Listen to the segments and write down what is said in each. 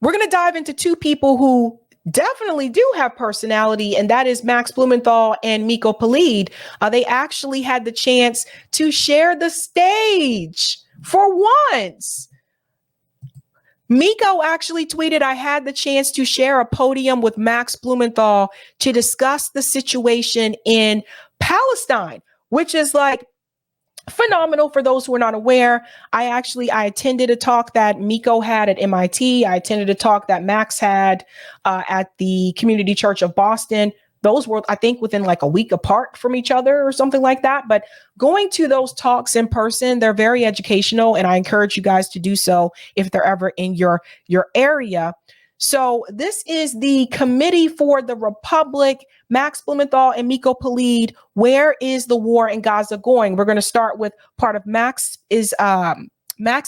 we're going to dive into two people who definitely do have personality, and that is Max Blumenthal and Miko Peled. They actually had the chance to share the stage for once. Miko actually tweeted, I had the chance to share a podium with Max Blumenthal to discuss the situation in Palestine, which is like phenomenal for those who are not aware. I attended a talk that Miko had at MIT. I attended a talk that Max had at the Community Church of Boston. Those were, I think, within like a week apart from each other or something like that. But going to those talks in person, they're very educational, and I encourage you guys to do so if they're ever in your area. So this is the Committee for the Republic, Max Blumenthal and Miko Peled. Where is the war in Gaza going? We're going to start with part of Max's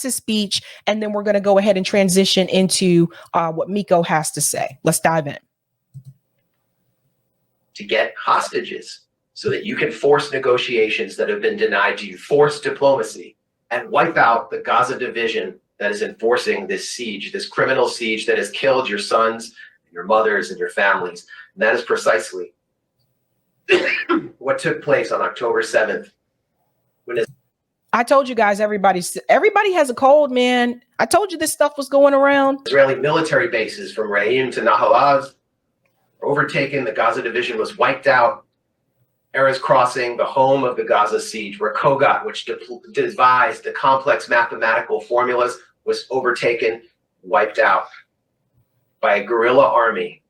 speech, and then we're going to go ahead and transition into what Miko has to say. Let's dive in. To get hostages so that you can force negotiations that have been denied to you, force diplomacy, and wipe out the Gaza division that is enforcing this siege, this criminal siege that has killed your sons, your mothers, and your families. And that is precisely what took place on October 7th. I told you guys, everybody has a cold, man. I told you this stuff was going around. Israeli military bases from Re'im to Nahalaz overtaken. The Gaza division was wiped out. Erez Crossing, the home of the Gaza siege, where Kogat, which devised the complex mathematical formulas, was overtaken, wiped out by a guerrilla army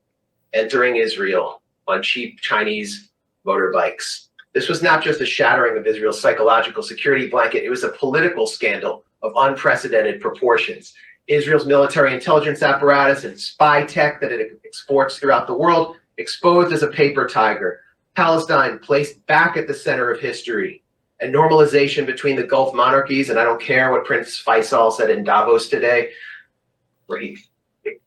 entering Israel on cheap Chinese motorbikes. This was not just a shattering of Israel's psychological security blanket, it was a political scandal of unprecedented proportions. Israel's military intelligence apparatus and spy tech that it exports throughout the world exposed as a paper tiger. Palestine placed back at the center of history, and normalization between the Gulf monarchies, and I don't care what Prince Faisal said in Davos today, where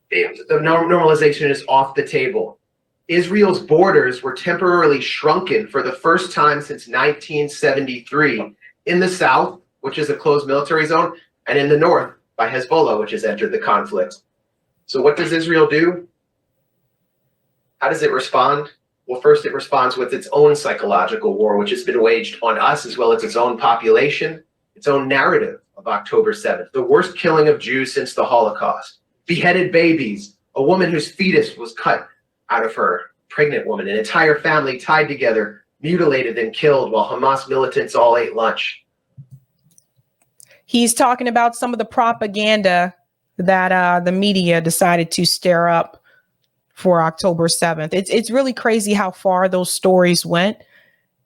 the normalization is off the table. Israel's borders were temporarily shrunken for the first time since 1973 in the south, which is a closed military zone, and in the north by Hezbollah, which has entered the conflict. So what does Israel do? How does it respond? Well, first it responds with its own psychological war, which has been waged on us as well as its own population, its own narrative of October 7th, the worst killing of Jews since the Holocaust, beheaded babies, a woman whose fetus was cut out of her, pregnant woman, an entire family tied together, mutilated and killed while Hamas militants all ate lunch. He's talking about some of the propaganda that the media decided to stir up for October 7th. It's really crazy how far those stories went.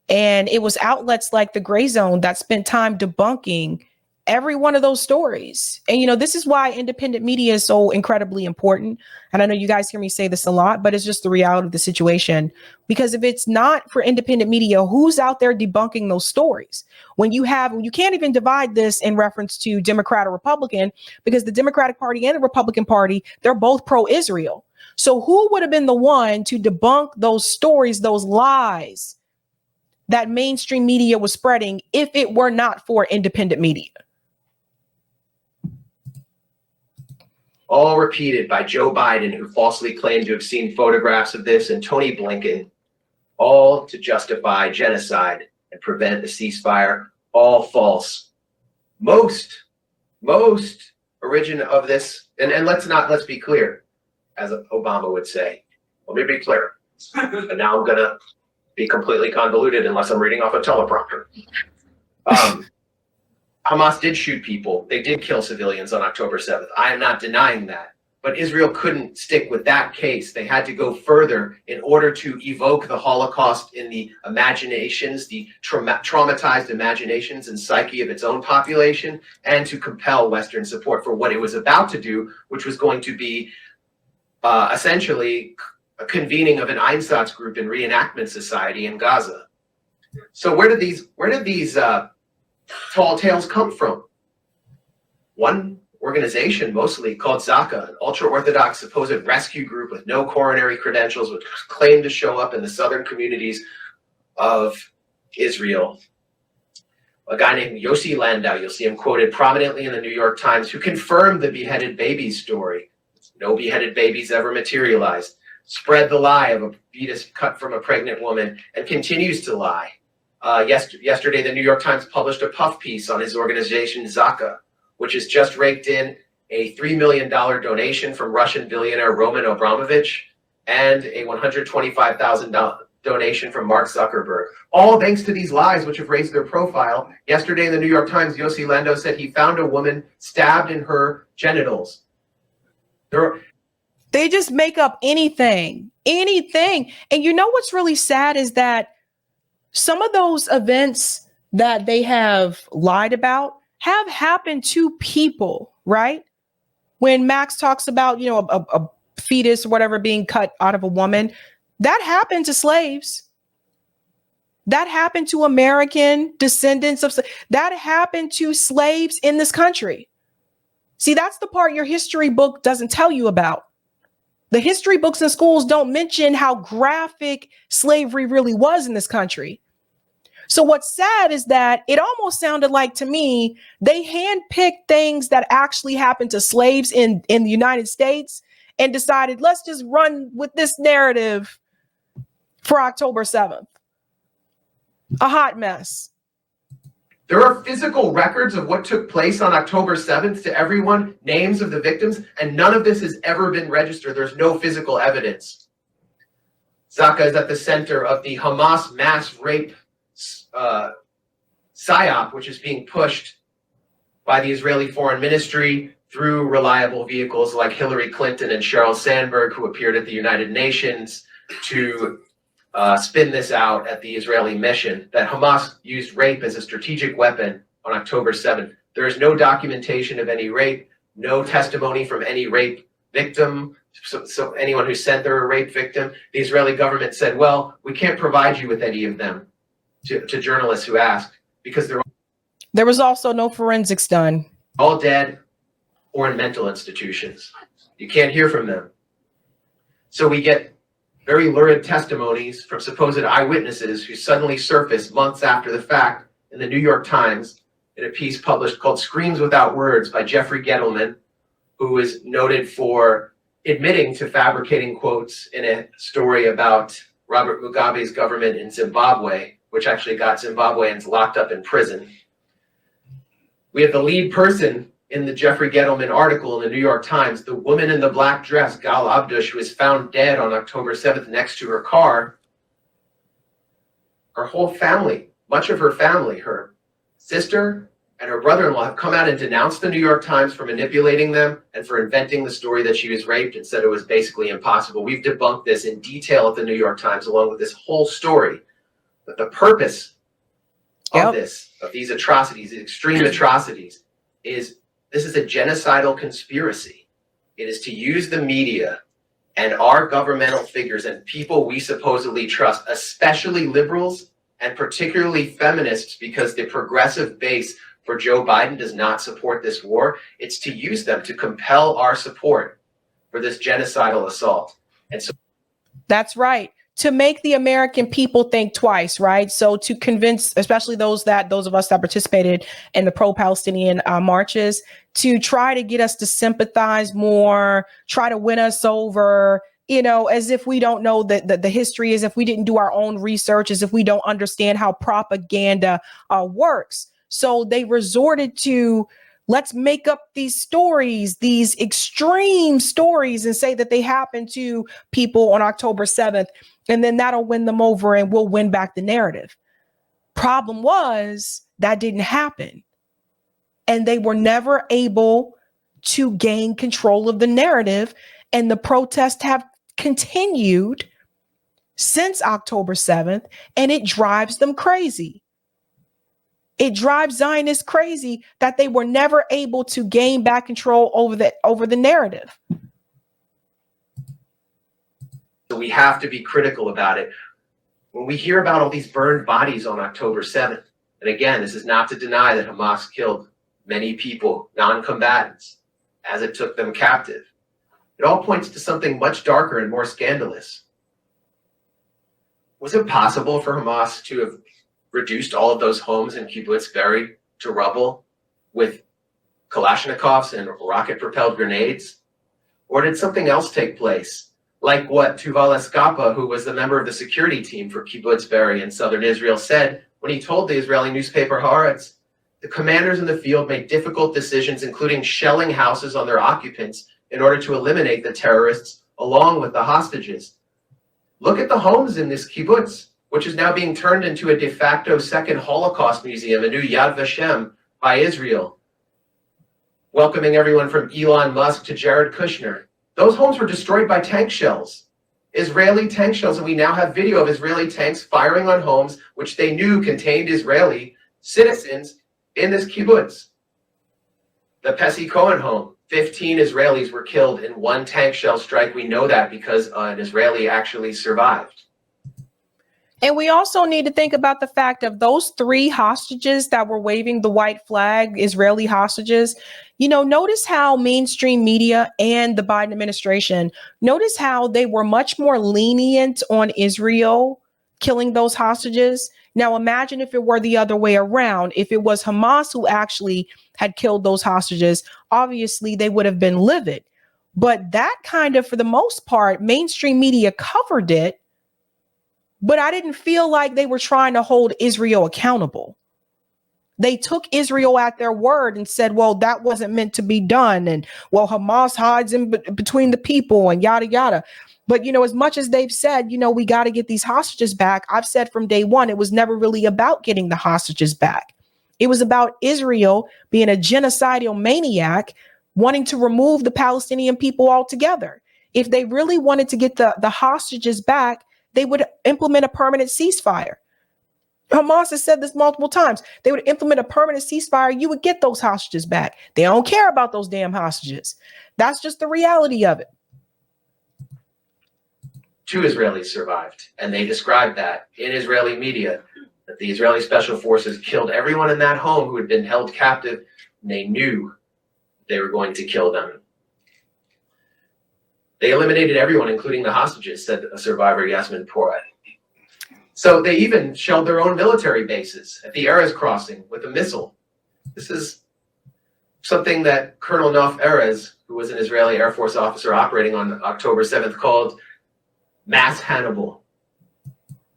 And it was outlets like the Gray Zone that spent time debunking every one of those stories. And, you know, this is why independent media is so incredibly important. And I know you guys hear me say this a lot, but it's just the reality of the situation. Because if it's not for independent media, who's out there debunking those stories? When you can't even divide this in reference to Democrat or Republican, because the Democratic Party and the Republican Party, they're both pro-Israel. So who would have been the one to debunk those stories, those lies that mainstream media was spreading if it were not for independent media? All repeated by Joe Biden, who falsely claimed to have seen photographs of this, and Tony Blinken, all to justify genocide and prevent the ceasefire. All false. Most origin of this, and let's be clear, as Obama would say. Let me be clear. And now I'm gonna be completely convoluted unless I'm reading off a teleprompter. Hamas did shoot people. They did kill civilians on October 7th. I am not denying that. But Israel couldn't stick with that case. They had to go further in order to evoke the Holocaust in the imaginations, the traumatized imaginations and psyche of its own population, and to compel Western support for what it was about to do, which was going to be essentially a convening of an Einsatz group in reenactment society in Gaza. So where did these tall tales come from? One organization, mostly called Zaka, an ultra-Orthodox supposed rescue group with no coronary credentials, which claimed to show up in the southern communities of Israel. A guy named Yossi Landau, you'll see him quoted prominently in the New York Times, who confirmed the beheaded baby story. No beheaded babies ever materialized. Spread the lie of a fetus cut from a pregnant woman and continues to lie. Yesterday, the New York Times published a puff piece on his organization, Zaka, which has just raked in a $3 million donation from Russian billionaire Roman Abramovich and a $125,000 donation from Mark Zuckerberg. All thanks to these lies, which have raised their profile. Yesterday in the New York Times, Yossi Lando said he found a woman stabbed in her genitals. They just make up anything. And you know what's really sad is that some of those events that they have lied about have happened to people, right? When Max talks about, a fetus or whatever being cut out of a woman, that happened to slaves. That happened to American descendants of that happened to slaves in this country. See, that's the part your history book doesn't tell you about. The history books in schools don't mention how graphic slavery really was in this country. So what's sad is that it almost sounded like to me, they handpicked things that actually happened to slaves in the United States and decided, let's just run with this narrative for October 7th. A hot mess. There are physical records of what took place on October 7th to everyone, names of the victims, and none of this has ever been registered. There's no physical evidence. Zaka is at the center of the Hamas mass rape psyop, which is being pushed by the Israeli Foreign Ministry through reliable vehicles like Hillary Clinton and Sheryl Sandberg, who appeared at the United Nations to spin this out at the Israeli mission, that Hamas used rape as a strategic weapon on October 7th. There is no documentation of any rape, no testimony from any rape victim, so anyone who said they're a rape victim. The Israeli government said, well, we can't provide you with any of them to journalists who asked, because there was also no forensics done. All dead or in mental institutions. You can't hear from them. So we get very lurid testimonies from supposed eyewitnesses who suddenly surface months after the fact in the New York Times in a piece published called Screams Without Words by Jeffrey Gettleman, who is noted for admitting to fabricating quotes in a story about Robert Mugabe's government in Zimbabwe, which actually got Zimbabweans locked up in prison. We have the lead person in the Jeffrey Gettleman article in the New York Times, the woman in the black dress, Gal Abdush, who was found dead on October 7th next to her car. Her whole family, much of her family, her sister and her brother-in-law have come out and denounced the New York Times for manipulating them and for inventing the story that she was raped and said it was basically impossible. We've debunked this in detail at the New York Times along with this whole story. But the purpose of of these atrocities, these extreme atrocities, is this is a genocidal conspiracy. It is to use the media and our governmental figures and people we supposedly trust, especially liberals and particularly feminists, because the progressive base for Joe Biden does not support this war. It's to use them to compel our support for this genocidal assault. And so that's right. To make the American people think twice, right? So to convince, especially those of us that participated in the pro-Palestinian marches, to try to get us to sympathize more, try to win us over, as if we don't know the history, as if we didn't do our own research, as if we don't understand how propaganda works. So they resorted to, let's make up these stories, these extreme stories, and say that they happened to people on October 7th. And then that'll win them over and we'll win back the narrative. Problem was that didn't happen. And they were never able to gain control of the narrative. And the protests have continued since October 7th. And it drives them crazy. It drives Zionists crazy that they were never able to gain back control over the narrative. So we have to be critical about it. When we hear about all these burned bodies on October 7th, and again, this is not to deny that Hamas killed many people, non-combatants, as it took them captive. It all points to something much darker and more scandalous. Was it possible for Hamas to have reduced all of those homes in Kibbutz Be'eri to rubble with Kalashnikovs and rocket-propelled grenades? Or did something else take place? Like what Tuval Eskapa, who was the member of the security team for Kibbutz Be'eri in southern Israel, said when he told the Israeli newspaper Haaretz, the commanders in the field made difficult decisions, including shelling houses on their occupants in order to eliminate the terrorists along with the hostages. Look at the homes in this kibbutz, which is now being turned into a de facto second Holocaust museum, a new Yad Vashem by Israel, welcoming everyone from Elon Musk to Jared Kushner. Those homes were destroyed by tank shells, Israeli tank shells, and we now have video of Israeli tanks firing on homes which they knew contained Israeli citizens in this kibbutz. The Pessi Cohen home, 15 Israelis were killed in one tank shell strike. We know that because an Israeli actually survived. And we also need to think about the fact of those 3 hostages that were waving the white flag, Israeli hostages. You know, notice how mainstream media and the Biden administration, notice how they were much more lenient on Israel killing those hostages. Now, imagine if it were the other way around. If it was Hamas who actually had killed those hostages, obviously they would have been livid. But that kind of, for the most part, mainstream media covered it. But I didn't feel like they were trying to hold Israel accountable. They took Israel at their word and said, well, that wasn't meant to be done. And well, Hamas hides in between the people and yada, yada. But, you know, as much as they've said, you know, we got to get these hostages back. I've said from day one, it was never really about getting the hostages back. It was about Israel being a genocidal maniac, wanting to remove the Palestinian people altogether. If they really wanted to get the hostages back, they would implement a permanent ceasefire. Hamas has said this multiple times. They would implement a permanent ceasefire. You would get those hostages back. They don't care about those damn hostages. That's just the reality of it. 2 Israelis survived, and they described that in Israeli media, that the Israeli special forces killed everyone in that home who had been held captive, and they knew they were going to kill them. They eliminated everyone, including the hostages, said a survivor, Yasmin Porat. So they even shelled their own military bases at the Erez crossing with a missile. This is something that Colonel Nof Erez, who was an Israeli Air Force officer operating on October 7th, called mass Hannibal.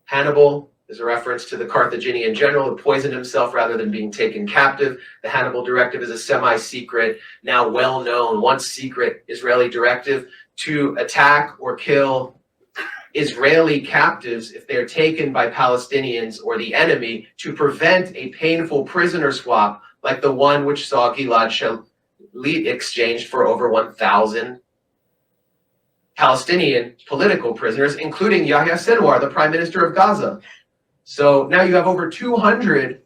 Hannibal is a reference to the Carthaginian general who poisoned himself rather than being taken captive. The Hannibal Directive is a semi-secret, now well-known, once secret Israeli directive to attack or kill Israeli captives if they're taken by Palestinians or the enemy, to prevent a painful prisoner swap like the one which saw Gilad Shalit exchanged for over 1,000 Palestinian political prisoners, including Yahya Sinwar, the prime minister of Gaza. So now you have over 200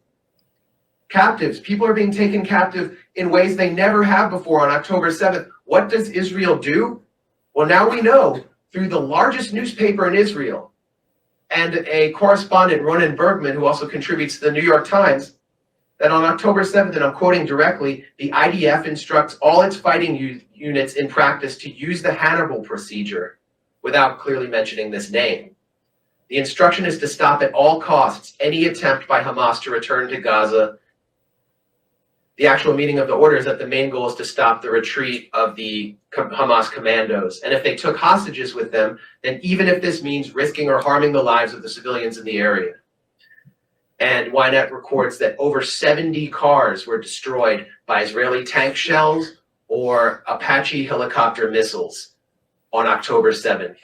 captives. People are being taken captive in ways they never have before on October 7th. What does Israel do? Well, now we know through the largest newspaper in Israel and a correspondent, Ronan Bergman, who also contributes to the New York Times, that on October 7th, and I'm quoting directly, the IDF instructs all its fighting units in practice to use the Hannibal procedure without clearly mentioning this name. The instruction is to stop at all costs any attempt by Hamas to return to Gaza. The actual meaning of the order is that the main goal is to stop the retreat of the Hamas commandos. And if they took hostages with them, then even if this means risking or harming the lives of the civilians in the area. And Ynet records that over 70 cars were destroyed by Israeli tank shells or Apache helicopter missiles on October 7th.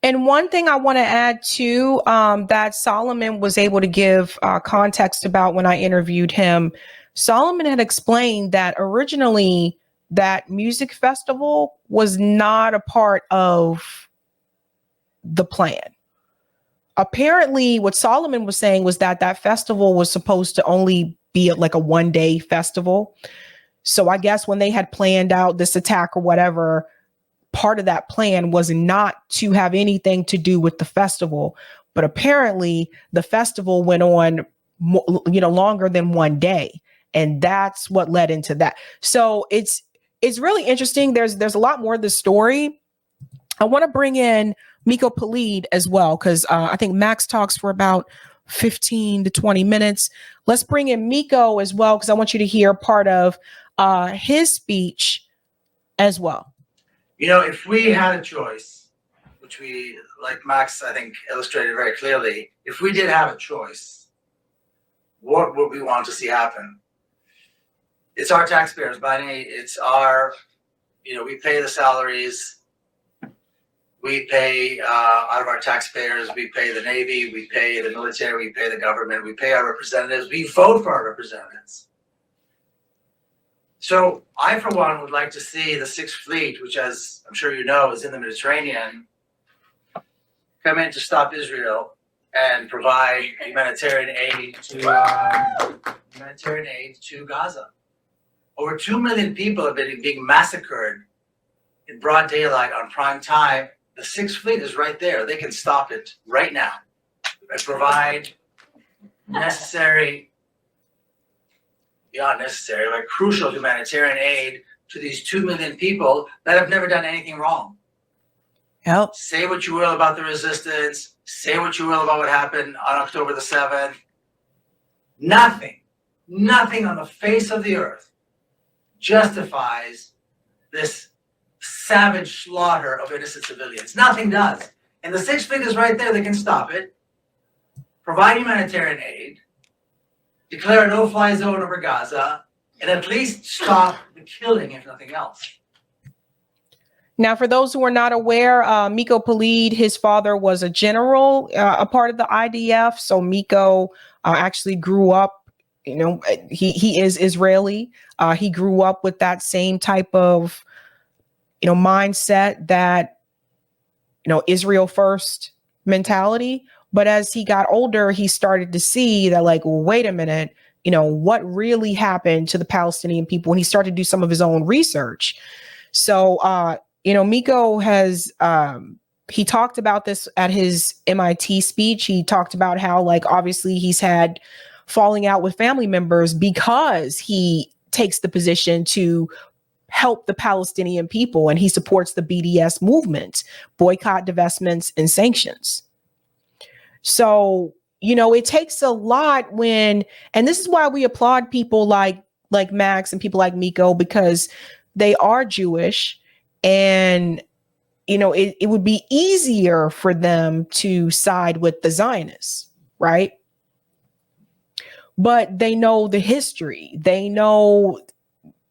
And one thing I want to add too, that Solomon was able to give context about when I interviewed him. Solomon had explained that originally that music festival was not a part of the plan. Apparently, what Solomon was saying was that that festival was supposed to only be like a one-day festival. So I guess when they had planned out this attack or whatever, part of that plan was not to have anything to do with the festival. But apparently the festival went on, longer than one day. And that's what led into that. So it's really interesting. There's a lot more of the story. I want to bring in Miko Peled as well, because I think Max talks for about 15 to 20 minutes. Let's bring in Miko as well, because I want you to hear part of his speech as well. You know, if we had a choice, which we, like Max, I think, illustrated very clearly, if we did have a choice, what would we want to see happen? It's our taxpayers' money. It's our, you know, we pay the salaries. We pay out of our taxpayers. We pay the Navy. We pay the military. We pay the government. We pay our representatives. We vote for our representatives. So I, for one, would like to see the Sixth Fleet, which, as I'm sure you know, is in the Mediterranean, come in to stop Israel and provide humanitarian aid to Gaza. Over 2 million people have been being massacred in broad daylight on prime time. The Sixth Fleet is right there. They can stop it right now and provide necessary, beyond necessary, like crucial humanitarian aid to these 2 million people that have never done anything wrong. Yep. Say what you will about the resistance. Say what you will about what happened on October the 7th. Nothing on the face of the earth justifies this savage slaughter of innocent civilians. Nothing does. And the Sixth Fleet is right there. They can stop it, provide humanitarian aid, declare a no-fly zone over Gaza, and at least stop the killing, if nothing else. Now, for those who are not aware, Miko Peled, his father was a general, a part of the IDF. So Miko actually grew up, you know, he is Israeli. He grew up with that same type of, you know, mindset, that, you know, Israel first mentality. But as he got older, he started to see that, like, well, wait a minute, you know, what really happened to the Palestinian people, when he started to do some of his own research. So, you know, Miko has, he talked about this at his MIT speech. He talked about how, like, obviously he's had falling out with family members because he takes the position to help the Palestinian people, and he supports the BDS movement, boycott, divestments, and sanctions. So, you know, it takes a lot when, and this is why we applaud people like Max and people like Miko, because they are Jewish, and, you know, it would be easier for them to side with the Zionists, right? But they know the history. They know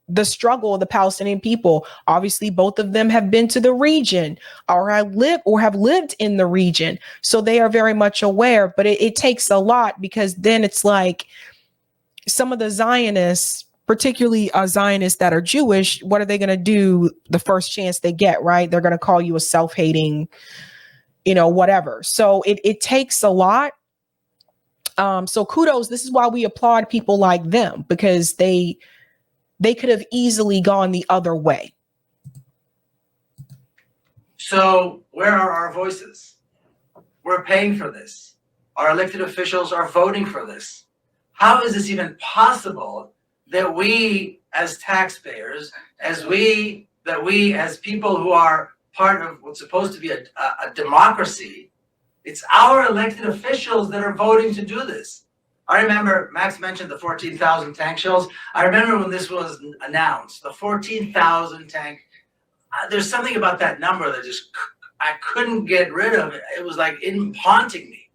the struggle of the Palestinian people. Obviously, both of them have been to the region or have lived in the region. So they are very much aware, but it takes a lot, because then it's like some of the Zionists, particularly Zionists that are Jewish, what are they going to do the first chance they get, right? They're going to call you a self-hating, you know, whatever. So it takes a lot. So kudos. This is why we applaud people like them, because they could have easily gone the other way. So where are our voices? We're paying for this. Our elected officials are voting for this. How is this even possible that we as taxpayers, as people who are part of what's supposed to be a democracy, it's our elected officials that are voting to do this? I remember Max mentioned the 14,000 tank shells. I remember when this was announced, the 14,000 tank. There's something about that number that just, I couldn't get rid of it. It was like haunting me.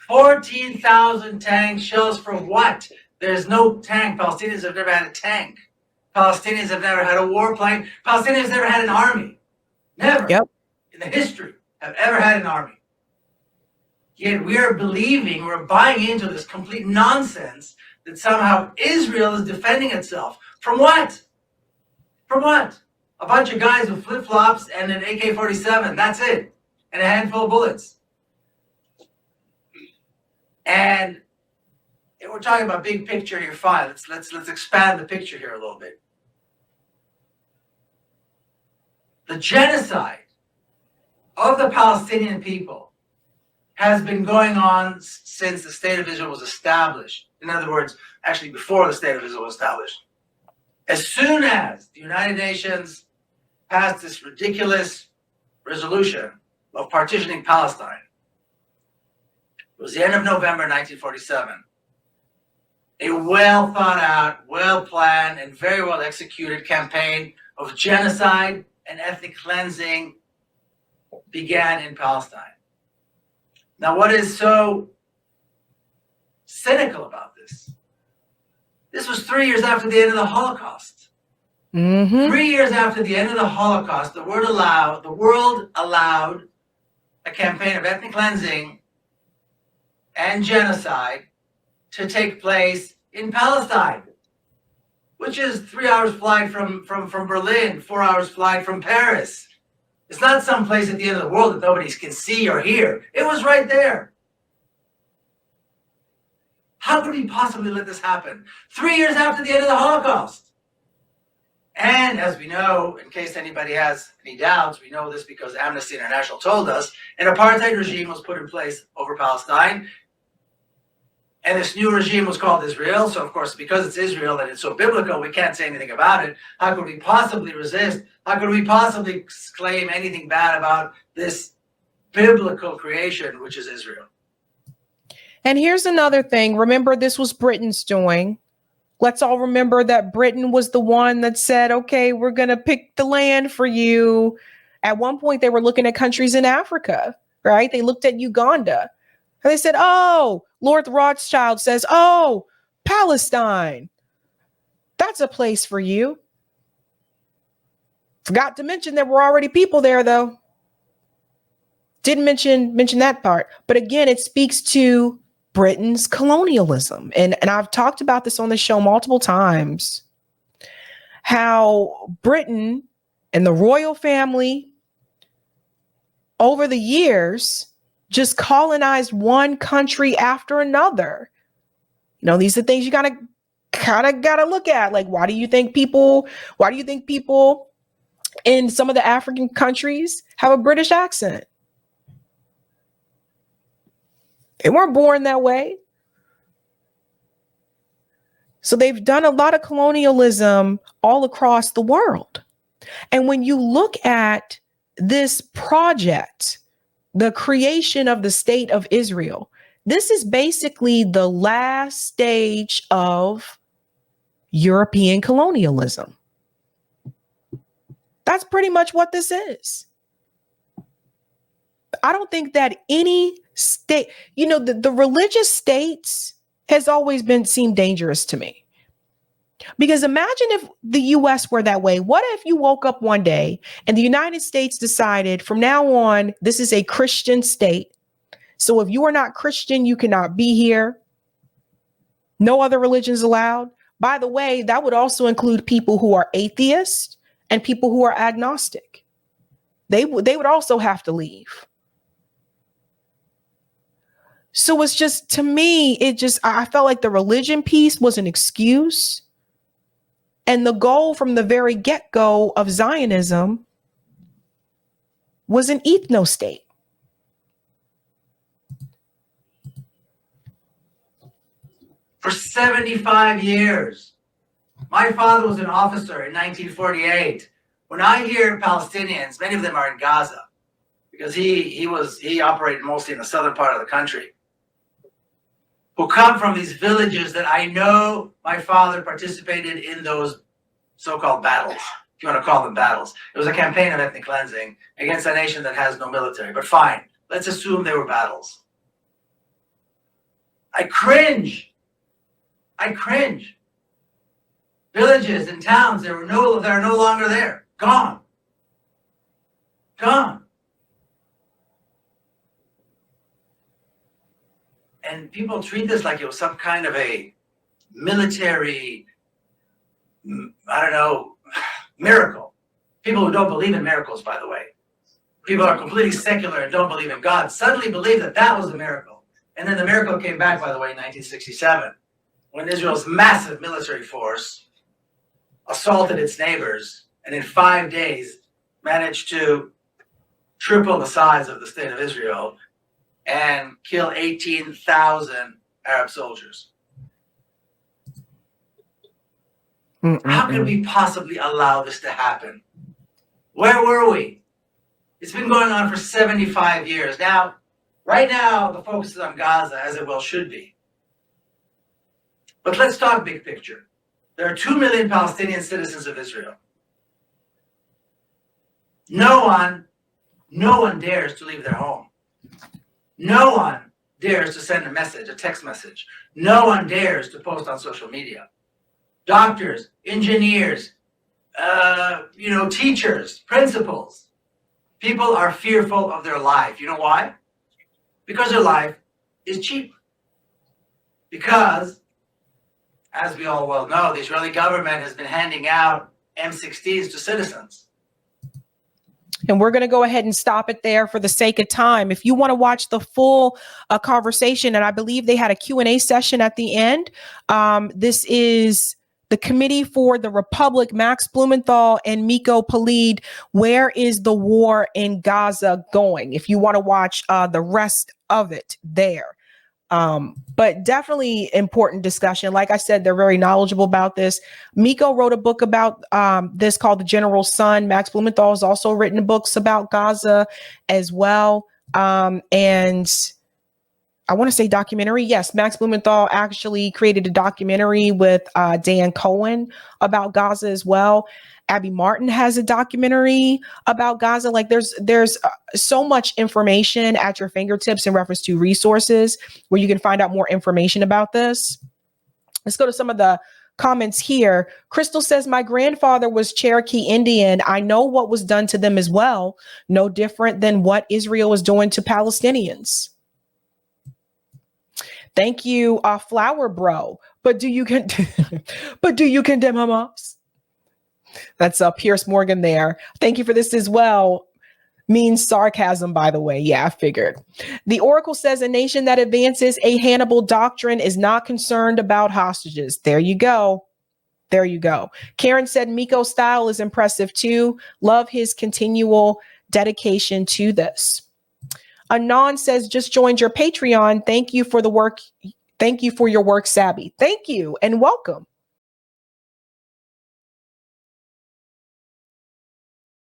14,000 tank shells for what? There's no tank. Palestinians have never had a tank. Palestinians have never had a warplane. Palestinians have never had an army. Never. Yep. In the history have ever had an army. Yet we are believing, we're buying into this complete nonsense that somehow Israel is defending itself. From what? From what? A bunch of guys with flip-flops and an AK-47. That's it. And a handful of bullets. And we're talking about big picture here. Fine. Let's expand the picture here a little bit. The genocide of the Palestinian people has been going on since the State of Israel was established. In other words, actually before the State of Israel was established. As soon as the United Nations passed this ridiculous resolution of partitioning Palestine, it was the end of November 1947. A well thought out, well planned, and very well executed campaign of genocide and ethnic cleansing began in Palestine. Now, what is so cynical about this? This was 3 years after the end of the Holocaust. 3 years after the end of the Holocaust, the world allowed a campaign of ethnic cleansing and genocide to take place in Palestine, which is 3 hours flight from Berlin, 4 hours flight from Paris. It's not some place at the end of the world that nobody can see or hear. It was right there. How could we possibly let this happen? 3 years after the end of the Holocaust. And as we know, in case anybody has any doubts, we know this because Amnesty International told us, an apartheid regime was put in place over Palestine. And this new regime was called Israel. So, of course, because it's Israel and it's so biblical, we can't say anything about it. How could we possibly resist? How could we possibly claim anything bad about this biblical creation, which is Israel? And here's another thing. Remember, this was Britain's doing. Let's all remember that Britain was the one that said, okay, we're going to pick the land for you. At one point, they were looking at countries in Africa, right? They looked at Uganda. And they said, oh, Lord Rothschild says, oh, Palestine. That's a place for you. Forgot to mention there were already people there, though. Didn't mention that part. But again, it speaks to Britain's colonialism. And I've talked about this on the show multiple times, how Britain and the royal family over the years just colonized one country after another. You know, these are things you gotta look at. Like, why do you think people in some of the African countries have a British accent? They weren't born that way. So they've done a lot of colonialism all across the world. And when you look at this project, the creation of the state of Israel, this is basically the last stage of European colonialism. That's pretty much what this is. I don't think that any state, you know, the religious states has always seemed dangerous to me. Because imagine if the US were that way. What if you woke up one day and the United States decided from now on, this is a Christian state. So if you are not Christian, you cannot be here. No other religions allowed. By the way, that would also include people who are atheists and people who are agnostic. They would also have to leave. So it's just, to me, I felt like the religion piece was an excuse. And the goal from the very get-go of Zionism was an ethno state. For 75 years. My father was an officer in 1948. When I hear Palestinians, many of them are in Gaza, because he operated mostly in the southern part of the country, who come from these villages that I know my father participated in those so-called battles, if you want to call them battles. It was a campaign of ethnic cleansing against a nation that has no military, but fine, let's assume they were battles. I cringe. Villages and towns, they're no longer there. Gone. And people treat this like it was some kind of a military, miracle. People who don't believe in miracles, by the way. People who are completely secular and don't believe in God suddenly believe that was a miracle. And then the miracle came back, by the way, in 1967, when Israel's massive military force assaulted its neighbors and in 5 days managed to triple the size of the state of Israel and kill 18,000 Arab soldiers. How could we possibly allow this to happen? Where were we? It's been going on for 75 years. Now, right now, the focus is on Gaza, as it well should be. But let's talk big picture. There are 2 million Palestinian citizens of Israel. No one dares to leave their home. No one dares to send a message, a text message. No one dares to post on social media. Doctors, engineers, teachers, principals. People are fearful of their life. You know why? Because their life is cheap. Because, as we all well know, the Israeli government has been handing out M16s to citizens. And we're going to go ahead and stop it there for the sake of time. If you want to watch the full conversation, and I believe they had a Q&A session at the end. This is the Committee for the Republic, Max Blumenthal and Miko Peled. Where is the war in Gaza going? If you want to watch the rest of it there. But definitely important discussion. Like I said, they're very knowledgeable about this. Miko wrote a book about this called The General's Son. Max Blumenthal has also written books about Gaza as well. And I want to say documentary. Yes, Max Blumenthal actually created a documentary with Dan Cohen about Gaza as well. Abby Martin has a documentary about Gaza. Like there's so much information at your fingertips in reference to resources where you can find out more information about this. Let's go to some of the comments here. Crystal says, my grandfather was Cherokee Indian. I know what was done to them as well. No different than what Israel is doing to Palestinians. Thank you, Flower Bro. But do you condemn Hamas? That's Pierce Morgan there. Thank you for this as well. Means sarcasm, by the way. Yeah, I figured. The Oracle says a nation that advances a Hannibal doctrine is not concerned about hostages. There you go. There you go. Karen said Miko's style is impressive too. Love his continual dedication to this. Anon says just joined your Patreon. Thank you for the work. Thank you for your work, Sabby. Thank you and welcome.